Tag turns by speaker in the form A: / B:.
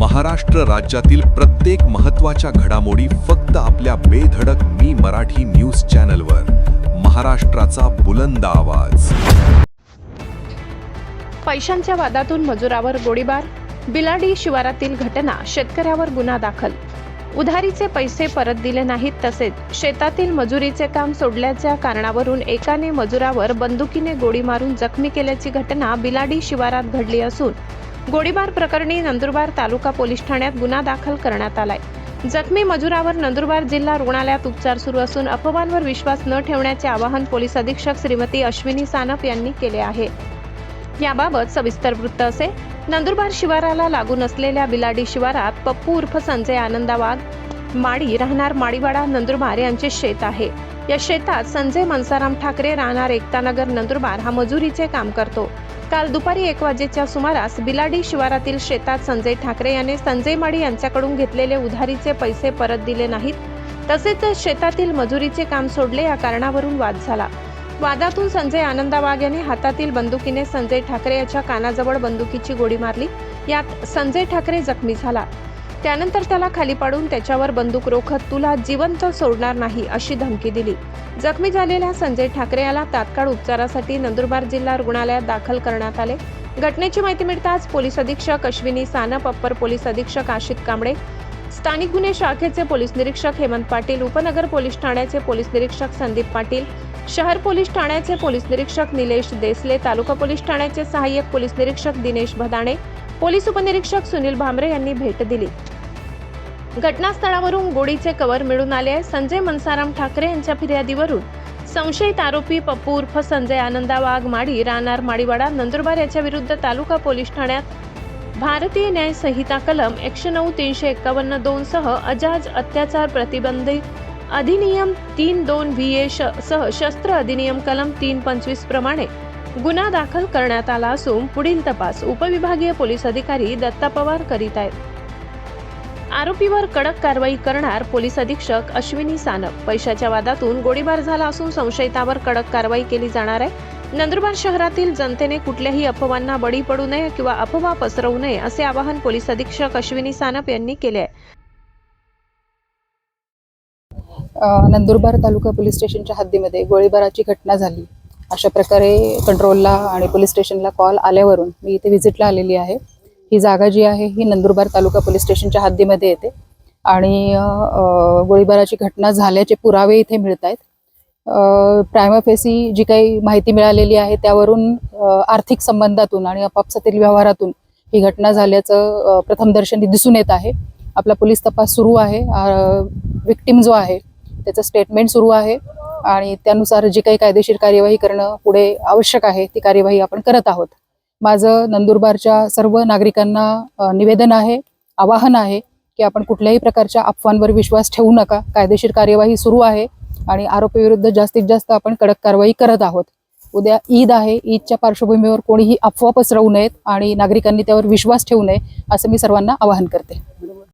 A: महाराष्ट्र राज्यातील प्रत्येक महत्त्वाच्या घडामोडी फक्त आपल्या बेधडक मी मराठी न्यूज चॅनलवर. महाराष्ट्राचा बुलंद आवाज.
B: पैशांच्या वादातून मजुरावर गोळीबार. बिलाडी शिवारातील घटना. शेतकऱ्यावर गुन्हा दाखल. उधारीचे पैसे परत दिले नाहीत तसेच शेतातील मजुरीचे काम सोडल्याच्या कारणावरून एकाने मजुरावर बंदुकीने गोळी मारून जखमी केल्याची घटना बिलाडी शिवारात घडली असून गोळीबार प्रकरणी नंदुरबार तालुका पोलीस ठाण्यात गुन्हा दाखल करण्यात आलाय. जखमी मजुरावर नंदुरबार जिल्हा रुग्णालयात उपचार सुरू असून अफवांवर विश्वास न ठेवण्याचे आवाहन पोलीस अधीक्षक श्रीमती अश्विनी सानप यांनी केले आहे. याबाबत सविस्तर वृत्त असे. नंदुरबार शिवाराला लागून असलेल्या बिलाडी शिवारात पप्पू उर्फ संजय आनंदा वाघ माडी राहणार माडीवाडा नंदुरबार यांचे शेत आहे. या शेतात संजय मनसाराम ठाकरे राहणार एकतानगर नंदुरबार हा मजुरीचे काम करतो. काल दुपारी 1 वाजेच्या सुमारास बिलाडी शिवारातील शेतात संजय ठाकरे याने संजय माडी यांच्याकडून घेतलेले उधारीचे पैसे परत दिले नाहीत तसेच शेतातील मजुरीचे काम सोडले या कारणावरून वाद झाला. वादातून संजय आनंदा वाघ याने हातातील बंदुकीने संजय ठाकरे याच्या कानाजवळ बंदुकीची गोळी मारली. यात संजय ठाकरे जखमी झाला. त्यानंतर त्याला खाली पाडून त्याच्यावर बंदूक रोखत तुला जिवंत सोडणार नाही अशी धमकी दिली. जखमी झालेल्या संजय ठाकरे याला तात्काळ उपचारासाठी नंदुरबार जिल्हा रुग्णालयात दाखल करण्यात आले. घटनेची माहिती मिळताच पोलीस अधीक्षक अश्विनी सानप, अप्पर पोलीस अधीक्षक आशित कांबळे, स्थानिक गुन्हे शाखेचे पोलीस निरीक्षक हेमंत पाटील, उपनगर पोलीस ठाण्याचे पोलीस निरीक्षक संदीप पाटील, शहर पोलीस ठाण्याचे पोलीस निरीक्षक निलेश देसले, तालुका पोलीस ठाण्याचे सहाय्यक पोलीस निरीक्षक दिनेश भदाणे, पोलीस उपनिरीक्षक सुनील भामरे यांनी भेट दिली. घटनास्थळावरून गोळीचे कव्हर मिळून आले आहे. संजय मनसाराम ठाकरे यांच्या फिर्यादीवरून संशयित आरोपी पप्पू उर्फ संजय आनंदा वाघ माडी राहणार माडीवाडा नंदुरबार याच्या विरुद्ध तालुका पोलीस ठाण्यात भारतीय न्याय संहिता कलम 109-351-2 सह अजाज अत्याचार प्रतिबंधित अधिनियम 3(2) VA सह शस्त्र अधिनियम कलम 325 प्रमाणे गुन्हा दाखल करण्यात आला असून पुढील तपास उपविभागीय पोलीस अधिकारी दत्ता पवार करीत आहेत. आरोपीवर कडक कारवाई करणार पोलीस अधीक्षक अश्विनी सानप. पैशाच्या वादातून गोळीबार झाला असून संशयितावर कडक कारवाई केली जाणार आहे. नंदुरबार शहरातील जनतेने कुठल्याही अफवांना बळी पडू नये किंवा अफवा पसरवू नये असे आवाहन पोलीस अधीक्षक अश्विनी सानप यांनी केले आहे.
C: नंदुरबार तालुका पोलीस स्टेशनच्या हद्दीमध्ये गोळीबाराची घटना झाली. अशा प्रकारे कंट्रोलला आणि पोलीस स्टेशनला कॉल आल्यावरून मी इथे व्हिजिटला आलेली आहे. ही जागा जी आहे ही नंदुरबार तालुका पोलीस स्टेशनच्या हद्दीमध्ये येते आणि गोळीबाराची घटना झाल्याचे पुरावे इथे मिळत आहेत. प्रायमा फेसी जी काही माहिती मिळालेली आहे त्यावरून आर्थिक संबंधातून आणि आपापसातील व्यवहारातून ही घटना झाल्याचं प्रथमदर्शनी दिसून येत आहे. आपला पोलीस तपास सुरू आहे. विक्टिम जो आहे त्याचं स्टेटमेंट सुरू आहे आणि त्यानुसार जी काही कायदेशीर कार्यवाही करणं पुढे आवश्यक आहे ती कार्यवाही आपण करत आहोत. माझं नंदुरबारच्या सर्व नागरिकांना निवेदन आहे, आवाहन आहे की आपण कुठल्याही प्रकारच्या अफवांवर विश्वास ठेवू नका. कायदेशीर कार्यवाही सुरू आहे आणि आरोपीविरुद्ध जास्तीत जास्त आपण कडक कारवाई करत आहोत. उद्या ईद आहे. ईदच्या पार्श्वभूमीवर कोणीही अफवा पसरवू नयेत आणि नागरिकांनी त्यावर विश्वास ठेवू नये असं मी सर्वांना आवाहन करते.